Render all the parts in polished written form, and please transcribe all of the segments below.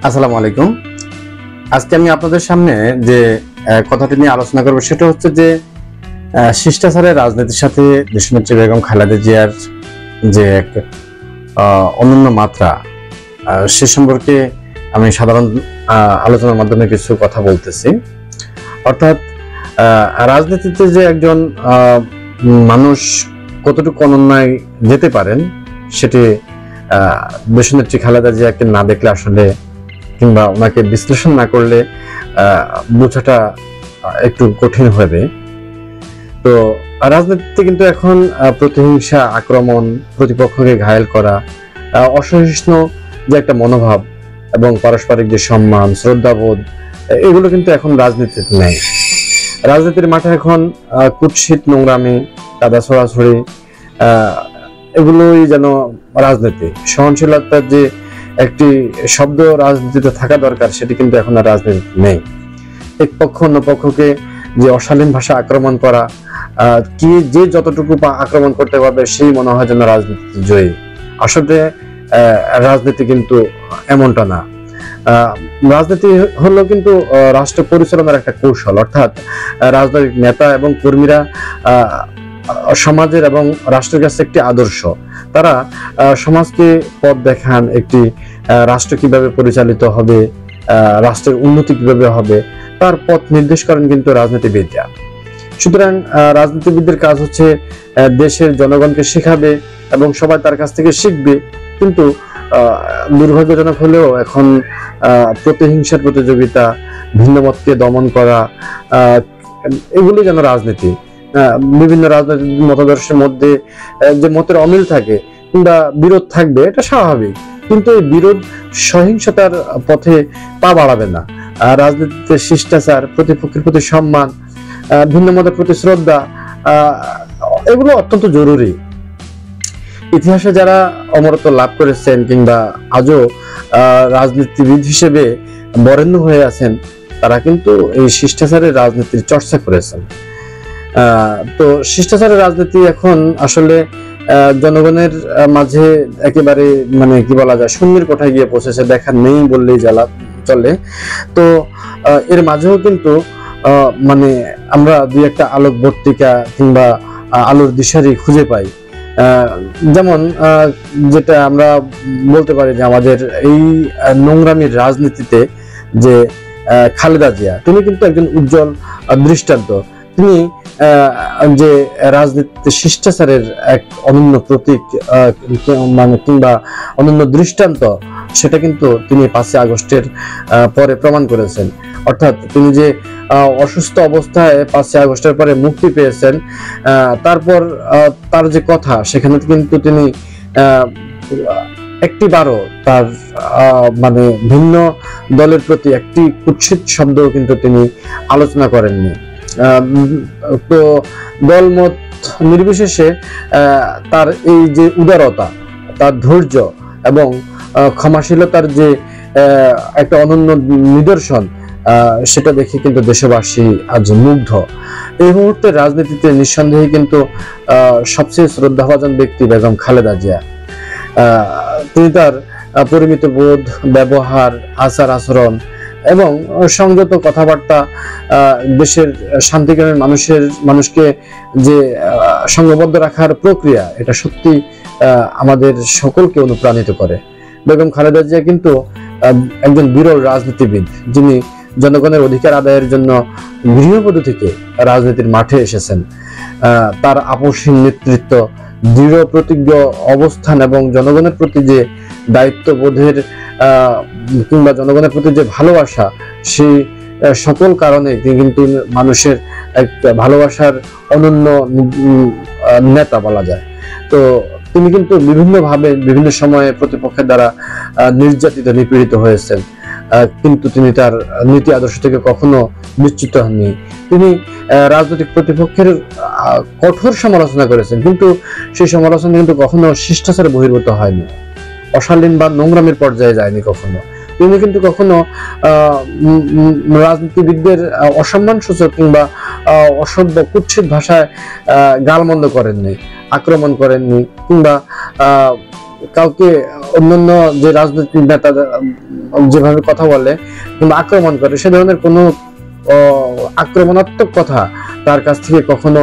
আসসালামু আলাইকুম। আজকে আমি আপনাদের সামনে যে কথাটি নিয়ে আলোচনা করব সেটা হচ্ছে যে শিষ্টাচারের রাজনীতির সাথে দেশনেত্রী বেগম খালেদা জিয়ার যে এক অনন্য মাত্রা, সে সম্পর্কে আমি সাধারণ আলোচনার মাধ্যমে কিছু কথা বলতেছি। অর্থাৎ রাজনীতিতে যে একজন মানুষ কতটুকু অনন্যায় যেতে পারেন সেটি দেশনেত্রী খালেদা জিয়াকে না দেখলে আসলে, কিংবা ওনাকে বিশ্লেষণ না করলে বোঝাটা একটু কঠিন হবে। তো রাজনীতিতে কিন্তু এখন প্রতিহিংসা, আক্রমণ, প্রতিপক্ষকে ঘায়েল করা, অসহিষ্ণু যে একটা মনোভাব এবং পারস্পরিক যে সম্মান, শ্রদ্ধাবোধ, এগুলো কিন্তু এখন রাজনীতিতে নেই। রাজনীতির মাঠে এখন কুৎসিত নোংরামি, কাদা ছড়াছড়ি, এগুলোই যেন রাজনীতি। সহনশীলতার যে একটি শব্দ রাজনীতিতে থাকা দরকার সেটি কিন্তু এখন আর রাজনীতি নেই। এক পক্ষ অন্য পক্ষকে যে অশালীন ভাষা আক্রমণ করা, কি যে যতটুকু আক্রমণ করতে পারবে সেই মনে হয় যেন রাজনীতি জয়ী। আসলে রাজনীতি কিন্তু এমনটা না। রাজনীতি হলো কিন্তু রাষ্ট্র পরিচালনার একটা কৌশল। অর্থাৎ রাজনৈতিক নেতা এবং কর্মীরা সমাজের এবং রাষ্ট্রের কাছে একটি আদর্শ। তারা সমাজকে পথ দেখান, একটি রাষ্ট্র কিভাবে পরিচালিত হবে, রাষ্ট্রের উন্নতি কিভাবে হবে, তার পথ নির্দেশ করেন কিন্তু রাজনীতিবিদরা। সুতরাং রাজনীতিবিদদের কাজ হচ্ছে দেশের জনগণকে শেখাবে এবং সবাই তার কাছ থেকে শিখবে। কিন্তু দুর্ভাগ্যজনক হলেও এখন প্রতিহিংসার প্রতিযোগিতা, ভিন্নমতকে দমন করা, এগুলি যেন রাজনীতি। বিভিন্ন রাজনৈতিক মতাদর্শের মধ্যে যে মতের অমিল থাকে কিংবা বিরোধ থাকবে, এটা স্বাভাবিক, কিন্তু এই বিরোধ সহিংসতার পথে পা বাড়াবে না। রাজনীতিতে শিষ্টাচার, প্রতিপক্ষের প্রতি সম্মান, ভিন্ন মতের প্রতি শ্রদ্ধা, এগুলো অত্যন্ত জরুরি। ইতিহাসে যারা অমরত্ব লাভ করেছেন কিংবা আজও রাজনীতিবিদ হিসেবে বরেণ্য হয়ে আছেন, তারা কিন্তু এই শিষ্টাচারের রাজনীতির চর্চা করেছেন। তো শিষ্টাচারের রাজনীতি এখন আসলে জনগণের মাঝে একেবারে কি বলা যায়, শূন্যের কোঠায় গিয়ে পৌঁছেছে, দেখা নেই বললেই চলে। তো এর মাঝেও কিন্তু আমরা দুই একটা আলোকবর্তিকা কিংবা আলোর দিশারি খুঁজে পাই। যেমন যেটা আমরা বলতে পারি যে আমাদের এই নোংরামির রাজনীতিতে যে খালেদা জিয়া, তিনি কিন্তু একজন উজ্জ্বল দৃষ্টান্ত। তিনি যে রাজনীতিতে শিষ্টাচারের এক অনন্য প্রতীক কিংবা অনন্য দৃষ্টান্ত, সেটা কিন্তু তিনি 5 আগস্টের পরে প্রমাণ করেছেন। অর্থাৎ তিনি যে অসুস্থ অবস্থায় 5 আগস্টের পরে মুক্তি পেয়েছেন, তারপর তার যে কথা, সেখানে কিন্তু তিনি একটিবারও তার ভিন্ন দলের প্রতি একটি কুৎসিত শব্দ কিন্তু তিনি আলোচনা করেননি। তো দলমত নির্বিশেষে তার এই যে উদারতা, তার ধৈর্য এবং ক্ষমাশীলতার যে একটা অনন্য নিদর্শন, সেটা দেখে কিন্তু দেশবাসী আজ মুগ্ধ। এই মুহূর্তে রাজনীতিতে নিঃসন্দেহে কিন্তু সবচেয়ে শ্রদ্ধাভাজন ব্যক্তি বেগম খালেদা জিয়া। তিনি তার পরিমিত বোধ, ব্যবহার, আচার আচরণ এবং সংযত কথাবার্তা দেশের শান্তিকামী মানুষকে যে সংঘবদ্ধ রাখার প্রক্রিয়া, এটা সত্যি আমাদের সকলকে অনুপ্রাণিত করে। বেগম খালেদা জিয়া কিন্তু একজন বিরল রাজনীতিবিদ, যিনি জনগণের অধিকার আদায়ের জন্য গৃহবধূ থেকে রাজনীতির মাঠে এসেছেন। তার আপসহীন নেতৃত্ব, দৃঢ় প্রতিজ্ঞ অবস্থান এবং জনগণের প্রতি যে দায়িত্ববোধের কিংবা জনগণের প্রতি যে ভালোবাসা, সেই সকল কারণে তিনি কিন্তু মানুষের এক ভালোবাসার অনন্য নেতা বলা যায়। তো তিনি কিন্তু বিভিন্নভাবে বিভিন্ন সময়ে প্রতিপক্ষের দ্বারা নির্যাতিত, নিপীড়িত হয়েছেন, কিন্তু তিনি তার নীতি আদর্শ থেকে কখনো বিচ্যুত হননি। তিনি রাজনৈতিক প্রতিপক্ষের কঠোর সমালোচনা করেছেন, কিন্তু সেই সমালোচনা কিন্তু কখনো শিষ্টাচারে বহির্ভূত হয়নি, অশালীন বা নোংরামের পর্যায়ে যায়নি কখনো। তিনি কিন্তু কখনো রাজনীতিবিদদের অসম্মান সূচক কিংবা অসভ্য কুৎসিত ভাষায় গালমন্দ করেননি, আক্রমণ করেননি, কিংবা কাউকে অন্যান্য যে রাজনৈতিক নেতা যেভাবে কথা বলে কিংবা আক্রমণ করে, সে ধরনের কোনো আক্রমণাত্মক কথা তার কাছ থেকে কখনো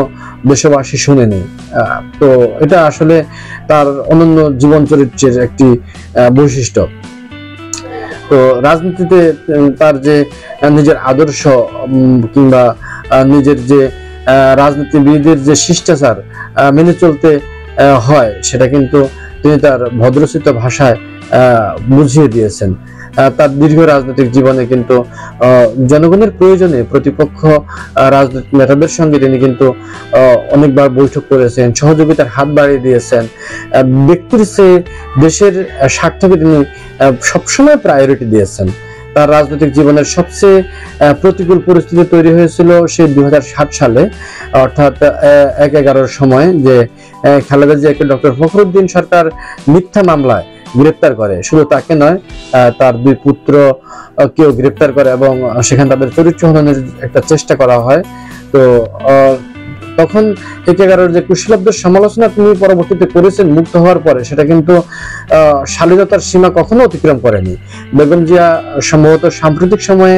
দেশবাসী শুনেনি। তো এটা আসলে তার অনন্য জীবন চরিত্রের একটি বৈশিষ্ট্য। তো রাজনীতিতে তার যে নিজের আদর্শ কিংবা নিজের যে রাজনীতিবিদদের যে শিষ্টাচার মেনে চলতে হয়, সেটা কিন্তু তিনি তার ভদ্রচিত ভাষায় বুঝিয়ে দিয়েছেন। তার দীর্ঘ রাজনৈতিক জীবনে কিন্তু জনগণের প্রয়োজনে প্রতিপক্ষ রাজনৈতিক নেতাদের সঙ্গে তিনি কিন্তু অনেকবার বৈঠক করেছেন, সহযোগিতার হাত বাড়িয়ে দিয়েছেন। ব্যক্তির চেয়ে দেশের স্বার্থকে তিনি সবসময় প্রায়োরিটি দিয়েছেন। তার রাজনৈতিক জীবনের সবচেয়ে প্রতিকূল পরিস্থিতি তৈরি হয়েছিল সেই 2007 সালে, অর্থাৎ 1/11 সময়, যে খালেদা জিয়াকে ডক্টর ফখরুদ্দিন সরকার মিথ্যা মামলায় গ্রেপ্তার করে। শুধু তাকে নয়, তার 2 পুত্র কেউ গ্রেপ্তার করে এবং সেখানে তাদের চরিত্র হননের একটা চেষ্টা করা হয়। তো তখন 1/11 যে কুশলাব্দের সমালোচনা তিনি পরবর্তীতে করেছেন মুক্ত হওয়ার পরে, সেটা কিন্তু শালীনতার সীমা কখনো অতিক্রম করেনি। বেগম জিয়া সম্ভবত সাম্প্রতিক সময়ে,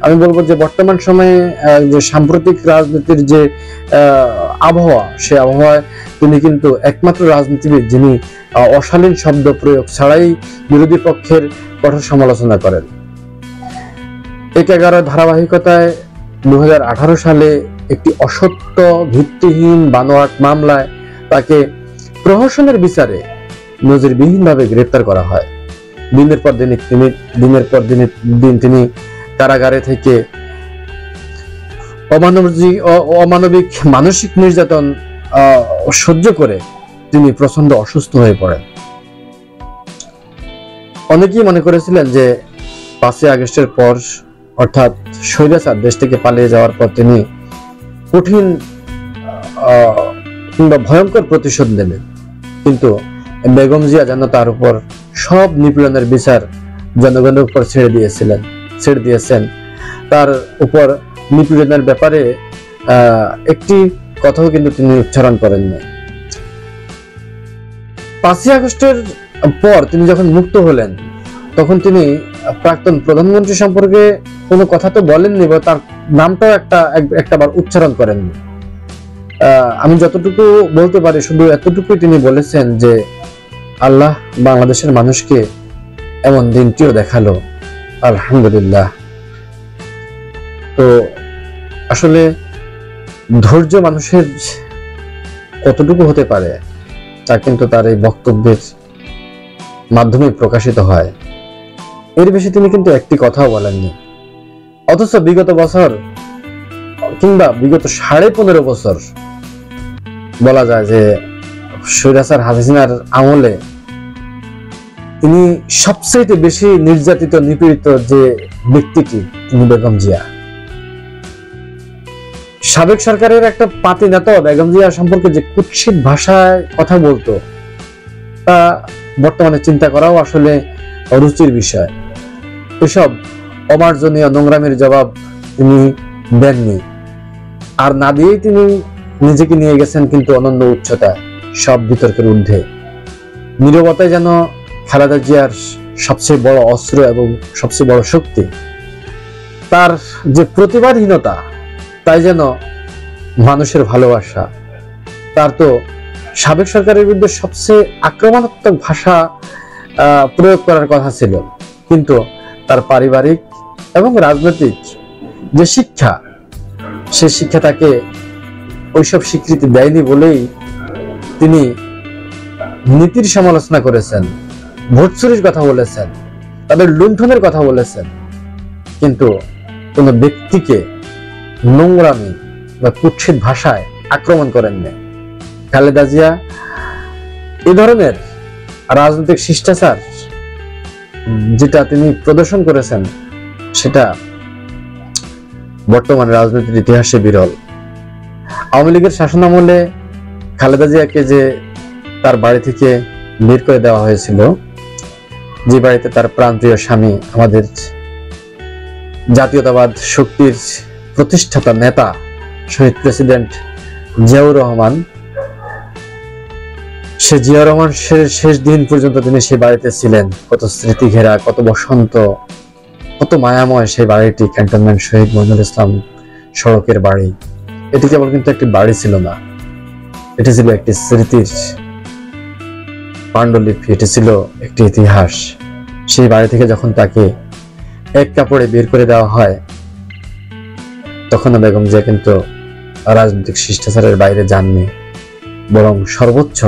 আমি বলবো যে বর্তমান সময়ে যে সাম্প্রতিক রাজনীতির যে আবহাওয়া, সে আবহাওয়ায় তিনি কিন্তু একমাত্র রাজনীতিবিদ যিনি অশালীন শব্দ প্রয়োগ ছাড়াই বিরোধী পক্ষের কঠোর সমালোচনা করেন। 1/11 ধারাবাহিকতায় 2018 সালে একটি অসত্য ভিত্তিহীন বানোয়াট মামলায় তাকে প্রহসনের বিচারে নজিরবিহীনভাবে গ্রেপ্তার করা হয়। দিনের পর দিন তিনি কারাগারে থেকে অমানবিক মানসিক নির্যাতন সহ্য করে তিনি প্রচন্ড অসুস্থ হয়ে পড়েন। অনেকেই মনে করেছিলেন যে 5ই আগস্টের পর, অর্থাৎ স্বৈরাচার দেশ থেকে পালিয়ে যাওয়ার পর তিনি কঠিন কিংবা ভয়ঙ্কর প্রতিশোধ নেবেন, কিন্তু বেগম জিয়া যেন তার উপর সব নিপীড়নের বিচার জনগণের উপর ছেড়ে দিয়েছেন। তার উপর নিপীড়নের ব্যাপারে একটি কথাও কিন্তু তিনি উচ্চারণ করেননি। 5ই আগস্টের পর তিনি যখন মুক্ত হলেন, তখন তিনি প্রাক্তন প্রধানমন্ত্রী সম্পর্কে কোনো কথা তো বলেননি, বা তার নামটাও একটাবার উচ্চারণ করেননি। আমি যতটুকু বলতে পারি শুধু এতটুকুই তিনি বলেছেন যে আল্লাহ বাংলাদেশের মানুষকে এমন দিনটিও দেখালো, আলহামদুলিল্লাহ। তো আসলে ধৈর্য মানুষের কতটুকু হতে পারে তা কিন্তু তার এই বক্তব্যের মাধ্যমে প্রকাশিত হয়। এর বেশি তিনি কিন্তু একটি কথাও বলেননি। অথচ বিগত বছর কিংবা বিগত 15.5 বছর বলা যায় যে স্বৈরাচার হাসিনার আমলে তিনি সবচেয়ে বেশি নির্যাতিত নিপীড়িত যে ব্যক্তিটি, তিনি বেগম জিয়া। সাবেক সরকারের একটা পাতি নেতা বেগম জিয়া সম্পর্কে যে কুৎসিত ভাষায় কথা বলতো, তা বর্তমানে চিন্তা করাও আসলে রুচির বিষয়। এসব অমার্জনীয় নোংরামির জবাব তিনি দেননি, আর না দিয়েই তিনি নিজেকে নিয়ে গেছেন কিন্তু অনন্য উচ্চতায়, সব বিতর্কের ঊর্ধ্বে। নীরবতাই যেন খালেদা জিয়ার সবচেয়ে বড় অস্ত্র এবং সবচেয়ে বড় শক্তি। তার যে প্রতিবাদহীনতা, তাই যেন মানুষের ভালোবাসা। তার তো সাবেক সরকারের বিরুদ্ধে সবচেয়ে আক্রমণাত্মক ভাষা প্রয়োগ করার কথা ছিল, কিন্তু তার পারিবারিক এবং রাজনৈতিক যে শিক্ষা, সে শিক্ষা তাকে ওইসব স্বীকৃতি দেয়নি বলেই তিনি নীতির সমালোচনা করেছেন, ভোট চুরির কথা বলেছেন, তাদের লুণ্ঠনের কথা বলেছেন, কিন্তু কোন ব্যক্তিকে নোংরামি বা কুৎসিত ভাষায় আক্রমণ করেননি। খালেদা জিয়া এই ধরনের রাজনৈতিক শিষ্টাচার যেটা তিনি প্রদর্শন করেছেন, সেটা বর্তমান রাজনৈতিক ইতিহাসে বিরল। আওয়ামী লীগের শাসনামলে খালেদা জিয়াকে যে তার বাড়ি থেকে বের করে দেওয়া হয়েছিল, যে বাড়িতে তার প্রাণপ্রিয় স্বামী, আমাদের জাতীয়তাবাদ শক্তির প্রতিষ্ঠাতা নেতা শহীদ প্রেসিডেন্ট জিয়াউর রহমান, সে জিয়া রহমান শেষ দিন পর্যন্ত তিনি সেই বাড়িতে ছিলেন। কত স্মৃতি ঘেরা, কত বসন্ত, কত মায়াময় সেই বাড়িটি, ক্যান্টনমেন্ট শহীদ মইনুল ইসলাম সড়কের বাড়ি। এটি কেবল কিন্তু একটি বাড়ি ছিল না, এটি ছিল একটি স্মৃতির পাণ্ডুলিপি, এটি ছিল একটি ইতিহাস। সেই বাড়ি থেকে যখন তাকে এক কাপড়ে বের করে দেওয়া হয়, তখন বেগম জিয়া কিন্তু রাজনৈতিক শিষ্টাচারের বাইরে যাননি, বরং সর্বোচ্চ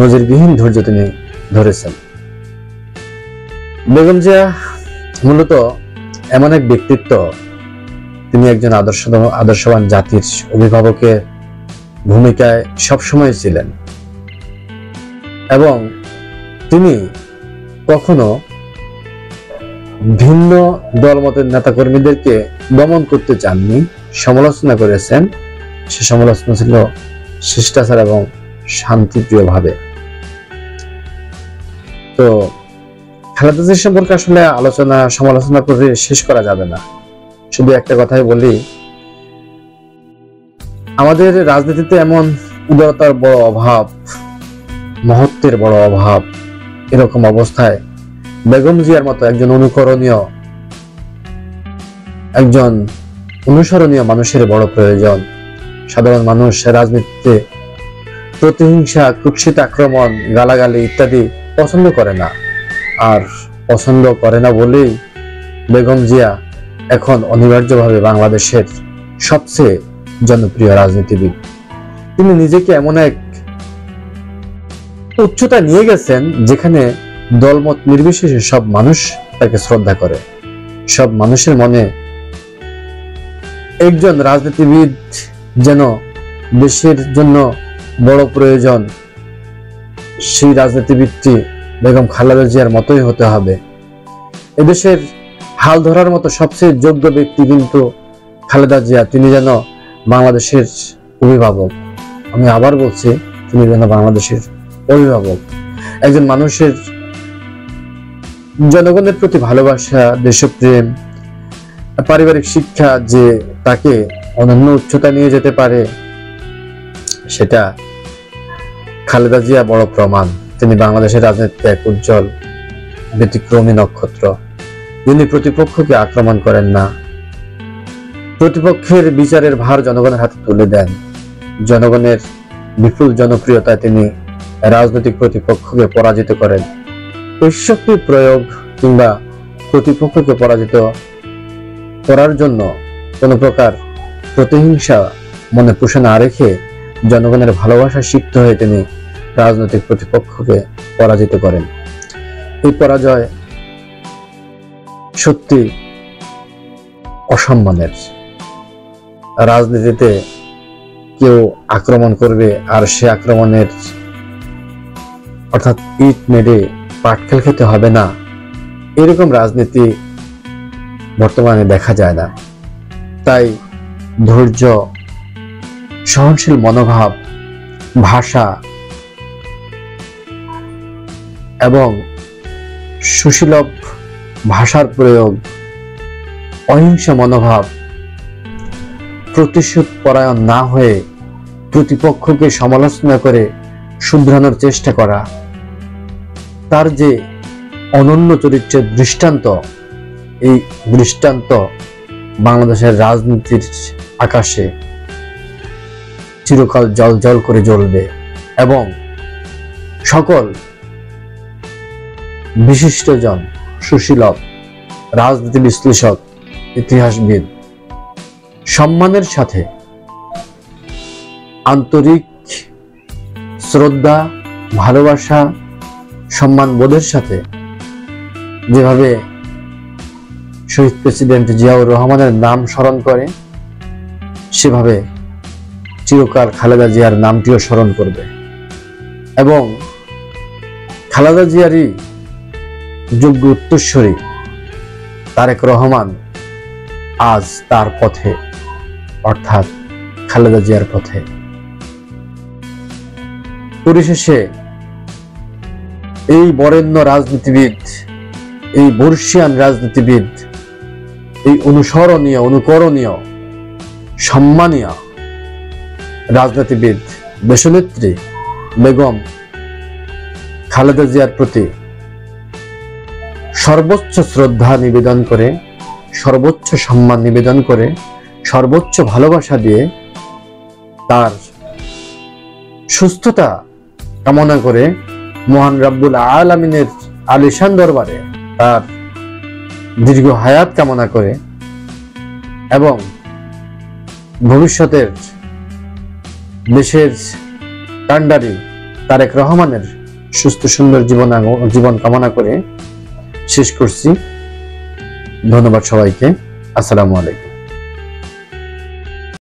নজিরবিহীন ধৈর্য তিনি ধরেছেন। বেগম জিয়া মূলত এমন এক ব্যক্তিত্ব, তিনি একজন আদর্শবান জাতির অভিভাবকের ভূমিকায় সবসময় ছিলেন এবং তিনি কখনো ভিন্ন দলমতের নেতাকর্মীদেরকে দমন করতে চাননি, সমালোচনা করেছেন। সে সমালোচনা ছিল শিষ্টাচার এবং শান্তিপ্রিয় ভাবে। তো খালেদা জিয়া সম্পর্কে আসলে সমালোচনা করে শেষ করা যাবে না। শুধু একটা কথাই বলি, আমাদের রাজনীতিতে এমন উদারতার বড় অভাব, মহত্বের বড় অভাব। এরকম অবস্থায় বেগম জিয়ার মতো একজন অনুসরণীয় মানুষের বড় প্রয়োজন। সাধারণ মানুষ রাজনীতিতে প্রতিহিংসা, কুৎসিত আক্রমণ, গালাগালি ইত্যাদি পছন্দ করে না। আর পছন্দ করে না বলেই বেগম জিয়া এখন অনিবার্যভাবে বাংলাদেশের সবচেয়ে জনপ্রিয় রাজনীতিবিদ। তিনি নিজেকে এমন এক উচ্চতা নিয়ে গেছেন যেখানে দলমত নির্বিশেষে সব মানুষ তাকে শ্রদ্ধা করে। সব মানুষের মনে একজন রাজনীতিবিদ যেন দেশের জন্য বড় প্রয়োজন, সেই রাজনীতিবিদটি বেগম খালেদা জিয়ার মতোই হতে হবে। এদেশের হাল ধরার মতো সবচেয়ে যোগ্য ব্যক্তি কিন্তু খালেদা জিয়া। তিনি যেন বাংলাদেশের অভিভাবক। আমি আবার বলছি, তিনি যেন বাংলাদেশের অভিভাবক। একজন মানুষের জনগণের প্রতি ভালোবাসা, দেশপ্রেম, পারিবারিক শিক্ষা যে তাকে অনন্য উচ্চতা নিয়ে যেতে পারে, সেটা খালেদা জিয়া বড় প্রমাণ। তিনি বাংলাদেশের রাজনীতিতে এক উজ্জ্বল ব্যতিক্রমী নক্ষত্র, যিনি প্রতিপক্ষকে আক্রমণ করেন না, প্রতিপক্ষের বিচারের ভার জনগণের হাতে তুলে দেন। জনগণের বিপুল জনপ্রিয়তায় তিনি রাজনৈতিক প্রতিপক্ষকে পরাজিত করেন। শক্তি প্রয়োগ কিংবা প্রতিপক্ষকে পরাজিত করার জন্য কোন প্রকার প্রতিহিংসা মনে পুষে না রেখে জনগণের ভালোবাসা সিক্ত হয়ে তিনি রাজনৈতিক প্রতিপক্ষকে পরাজিত করেন। এই পরাজয় সত্যি অসম্মানের। রাজনীতিতে কেউ আক্রমণ করবে আর সে আক্রমণের অর্থাৎ ইট মেরে পাটকেল খেতে হবে না, এরকম রাজনীতি বর্তমানে দেখা যায় না। তাই ধৈর্য, সহনশীল মনোভাব, ভাষা এবং সুশীলভ ভাষার প্রয়োগ, অহিংস মনোভাব, প্রতিশোধ পরায়ণ না হয়ে প্রতিপক্ষকে সমালোচনা করে শুধরানোর চেষ্টা করা, তার যে অনন্য চরিত্রের দৃষ্টান্ত, এই দৃষ্টান্ত বাংলাদেশের রাজনীতির আকাশে চিরকাল জল জল করে জ্বলবে এবং সকল বিশিষ্টজন, সুশীলভ, রাজনীতি বিশ্লেষক, ইতিহাসবিদ সম্মানের সাথে, আন্তরিক শ্রদ্ধা, ভালোবাসা, সম্মান বোধের সাথে যেভাবে শহীদ প্রেসিডেন্ট জিয়াউর রহমানের নাম স্মরণ করে, সেভাবে চিরকাল খালেদা জিয়ার নামটিও স্মরণ করবে এবং খালেদা জিয়ারই যোগ্য উত্তরসূরি তারেক রহমান আজ তার পথে, অর্থাৎ খালেদা জিয়ার পথে। পরিশেষে এই বরেণ্য রাজনীতিবিদ, এই বর্ষিয়ান রাজনীতিবিদ, এই অনুসরণীয়, অনুকরণীয়, সম্মানীয় রাজনীতিবিদ, দেশনেত্রী বেগম খালেদা জিয়ার প্রতি সর্বোচ্চ শ্রদ্ধা নিবেদন করে, সর্বোচ্চ সম্মান নিবেদন করে, সর্বোচ্চ ভালোবাসা দিয়ে তার সুস্থতা কামনা করে, মহান রব্বুল আলামিনের আলিশান দরবারে তার দীর্ঘ হায়াত কামনা করে এবং ভবিষ্যতের দেশের কান্ডারি তারেক রহমানের সুস্থ সুন্দর জীবন কামনা করে শেষ করছি। ধন্যবাদ সবাইকে। আসসালামু আলাইকুম।